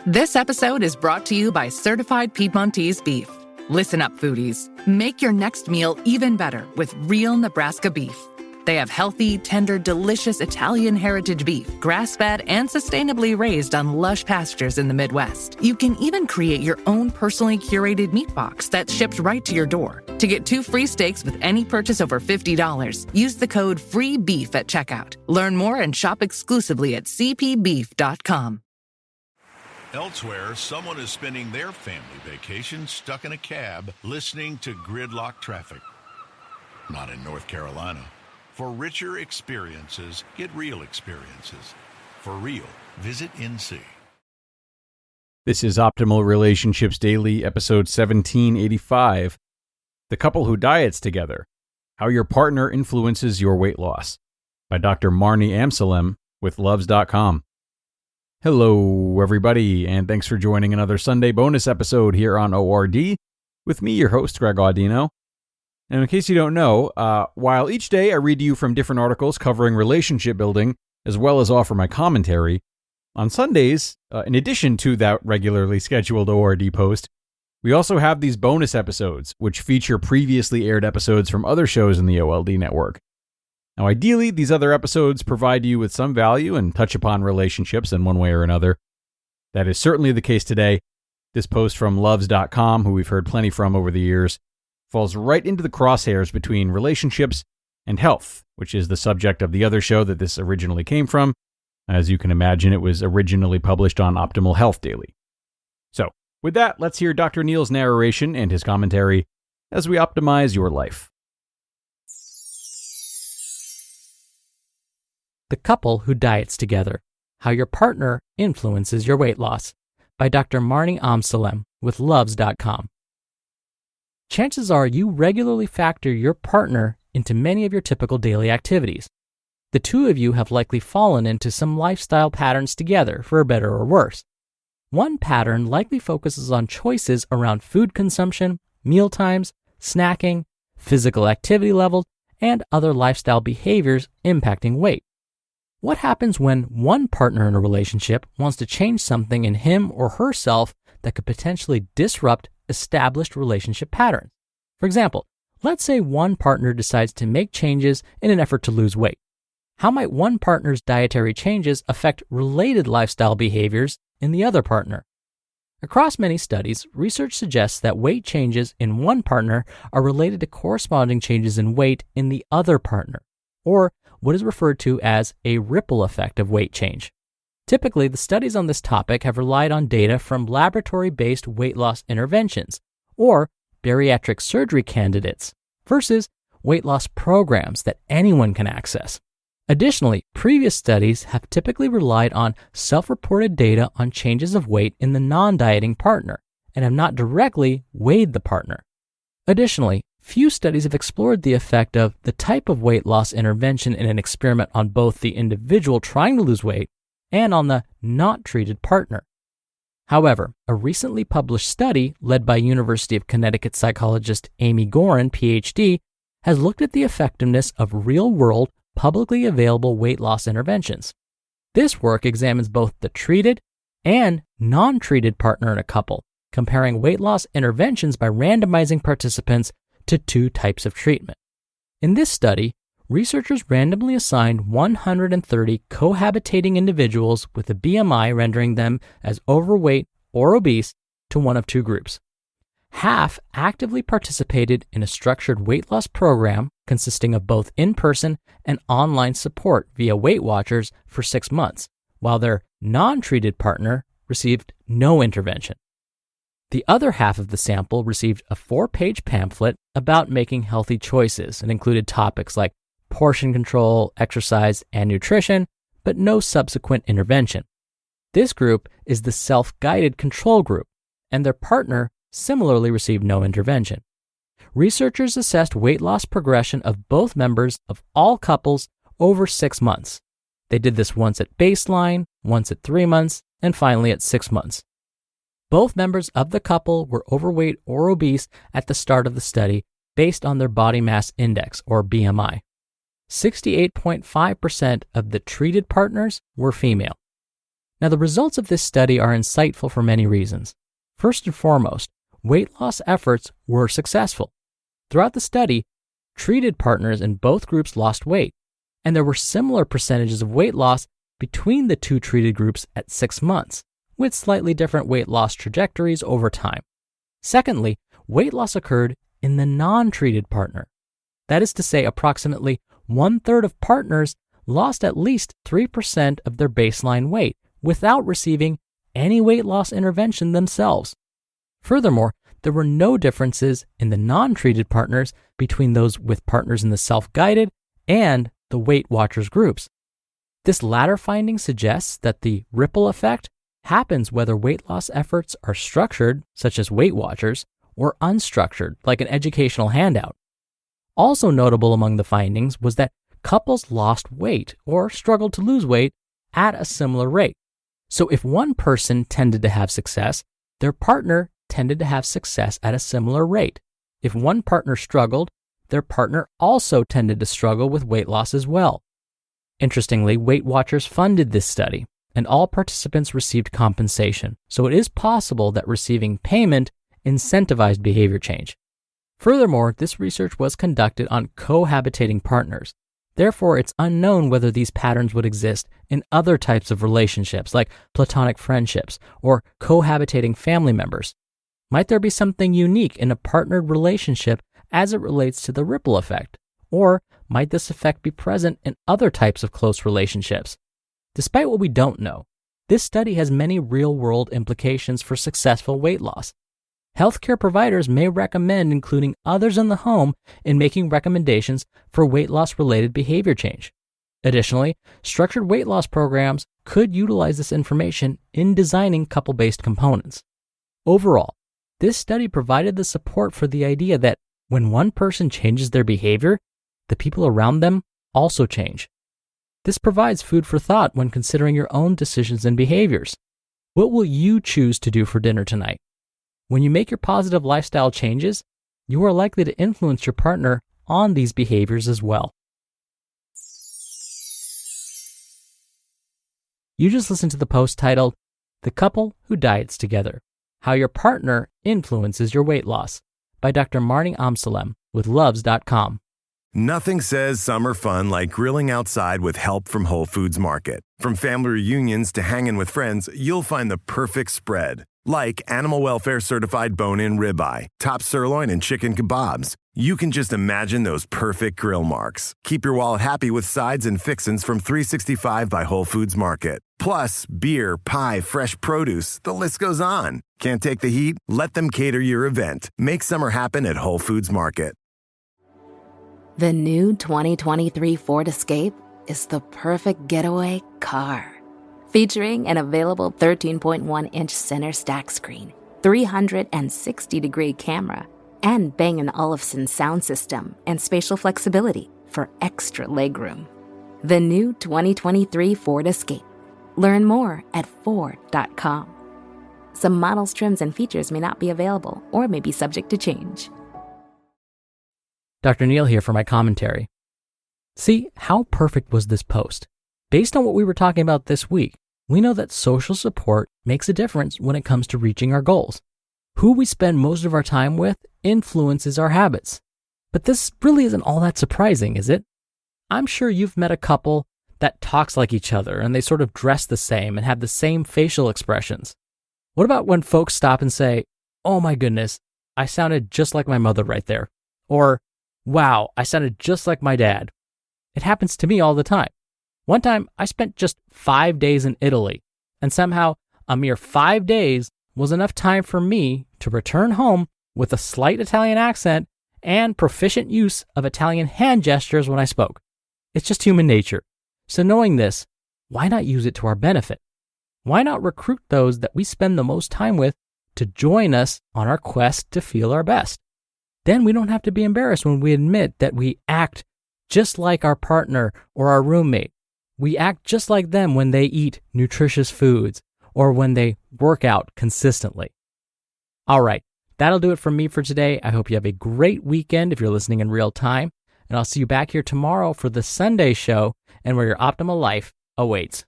This episode is brought to you by Certified Piedmontese Beef. Listen up, foodies. Make your next meal even better with real Nebraska beef. They have healthy, tender, delicious Italian heritage beef, grass-fed and sustainably raised on lush pastures in the Midwest. You can even create your own personally curated meat box that's shipped right to your door. To get 2 free steaks with any purchase over $50, use the code FREEBEEF at checkout. Learn more and shop exclusively at cpbeef.com. Elsewhere, someone is spending their family vacation stuck in a cab listening to gridlock traffic. Not in North Carolina. For richer experiences, get real experiences. For real, visit NC. This is Optimal Relationships Daily, episode 1785. The Couple Who Diets Together, How Your Partner Influences Your Weight Loss, by Dr. Marni Amsellem with Luvze.com. Hello, everybody, and thanks for joining another Sunday bonus episode here on ORD with me, your host, Greg Audino. And in case you don't know, while each day I read to you from different articles covering relationship building, as well as offer my commentary, on Sundays, in addition to that regularly scheduled ORD post, we also have these bonus episodes, which feature previously aired episodes from other shows in the OLD network. Now, ideally, these other episodes provide you with some value and touch upon relationships in one way or another. That is certainly the case today. This post from Luvze.com, who we've heard plenty from over the years, falls right into the crosshairs between relationships and health, which is the subject of the other show that this originally came from. As you can imagine, it was originally published on Optimal Health Daily. So, with that, let's hear Dr. Neal's narration and his commentary as we optimize your life. The Couple Who Diets Together, How Your Partner Influences Your Weight Loss, by Dr. Marni Amsellem with Luvze.com. Chances are you regularly factor your partner into many of your typical daily activities. The two of you have likely fallen into some lifestyle patterns together, for better or worse. One pattern likely focuses on choices around food consumption, meal times, snacking, physical activity levels, and other lifestyle behaviors impacting weight. What happens when one partner in a relationship wants to change something in him or herself that could potentially disrupt established relationship patterns? For example, let's say one partner decides to make changes in an effort to lose weight. How might one partner's dietary changes affect related lifestyle behaviors in the other partner? Across many studies, research suggests that weight changes in one partner are related to corresponding changes in weight in the other partner, or what is referred to as a ripple effect of weight change. Typically, the studies on this topic have relied on data from laboratory-based weight loss interventions, or bariatric surgery candidates, versus weight loss programs that anyone can access. Additionally, previous studies have typically relied on self-reported data on changes of weight in the non-dieting partner, and have not directly weighed the partner. Additionally, few studies have explored the effect of the type of weight loss intervention in an experiment on both the individual trying to lose weight and on the not treated partner. However, a recently published study led by University of Connecticut psychologist Amy Gorin, Ph.D., has looked at the effectiveness of real-world, publicly available weight loss interventions. This work examines both the treated and non-treated partner in a couple, comparing weight loss interventions by randomizing participants to 2 types of treatment. In this study, researchers randomly assigned 130 cohabitating individuals with a BMI rendering them as overweight or obese to one of 2 groups. Half actively participated in a structured weight loss program consisting of both in-person and online support via Weight Watchers for 6 months, while their non-treated partner received no intervention. The other half of the sample received a 4-page pamphlet about making healthy choices and included topics like portion control, exercise, and nutrition, but no subsequent intervention. This group is the self-guided control group, and their partner similarly received no intervention. Researchers assessed weight loss progression of both members of all couples over 6 months. They did this once at baseline, once at 3 months, and finally at 6 months. Both members of the couple were overweight or obese at the start of the study based on their body mass index, or BMI. 68.5% of the treated partners were female. Now, the results of this study are insightful for many reasons. First and foremost, weight loss efforts were successful. Throughout the study, treated partners in both groups lost weight, and there were similar percentages of weight loss between the two treated groups at 6 months, with slightly different weight loss trajectories over time. Secondly, weight loss occurred in the non-treated partner. That is to say, approximately 1/3 of partners lost at least 3% of their baseline weight without receiving any weight loss intervention themselves. Furthermore, there were no differences in the non-treated partners between those with partners in the self-guided and the Weight Watchers groups. This latter finding suggests that the ripple effect happens whether weight loss efforts are structured, such as Weight Watchers, or unstructured, like an educational handout. Also notable among the findings was that couples lost weight or struggled to lose weight at a similar rate. So if one person tended to have success, their partner tended to have success at a similar rate. If one partner struggled, their partner also tended to struggle with weight loss as well. Interestingly, Weight Watchers funded this study, and all participants received compensation, so it is possible that receiving payment incentivized behavior change. Furthermore, this research was conducted on cohabitating partners. Therefore, it's unknown whether these patterns would exist in other types of relationships, like platonic friendships or cohabitating family members. Might there be something unique in a partnered relationship as it relates to the ripple effect? Or might this effect be present in other types of close relationships? Despite what we don't know, this study has many real-world implications for successful weight loss. Healthcare providers may recommend including others in the home in making recommendations for weight loss-related behavior change. Additionally, structured weight loss programs could utilize this information in designing couple-based components. Overall, this study provided the support for the idea that when one person changes their behavior, the people around them also change. This provides food for thought when considering your own decisions and behaviors. What will you choose to do for dinner tonight? When you make your positive lifestyle changes, you are likely to influence your partner on these behaviors as well. You just listened to the post titled, "The Couple Who Diets Together: How Your Partner Influences Your Weight Loss" by Dr. Marni Amsellem with Luvze.com. Nothing says summer fun like grilling outside with help from Whole Foods Market. From family reunions to hanging with friends, you'll find the perfect spread. Like animal welfare certified bone-in ribeye, top sirloin, and chicken kebabs. You can just imagine those perfect grill marks. Keep your wallet happy with sides and fixins from 365 by Whole Foods Market. Plus, beer, pie, fresh produce, the list goes on. Can't take the heat? Let them cater your event. Make summer happen at Whole Foods Market. The new 2023 Ford Escape is the perfect getaway car. Featuring an available 13.1-inch center stack screen, 360-degree camera, and Bang & Olufsen sound system and spatial flexibility for extra legroom. The new 2023 Ford Escape. Learn more at Ford.com. Some models, trims, and features may not be available or may be subject to change. Dr. Neil here for my commentary. See, how perfect was this post? Based on what we were talking about this week, we know that social support makes a difference when it comes to reaching our goals. Who we spend most of our time with influences our habits. But this really isn't all that surprising, is it? I'm sure you've met a couple that talks like each other and they sort of dress the same and have the same facial expressions. What about when folks stop and say, "Oh my goodness, I sounded just like my mother right there," or "Wow, I sounded just like my dad"? It happens to me all the time. One time, I spent just 5 days in Italy, and somehow a mere 5 days was enough time for me to return home with a slight Italian accent and proficient use of Italian hand gestures when I spoke. It's just human nature. So knowing this, why not use it to our benefit? Why not recruit those that we spend the most time with to join us on our quest to feel our best? Then we don't have to be embarrassed when we admit that we act just like our partner or our roommate. We act just like them when they eat nutritious foods or when they work out consistently. All right, that'll do it from me for today. I hope you have a great weekend if you're listening in real time, and I'll see you back here tomorrow for the Sunday show and where your optimal life awaits.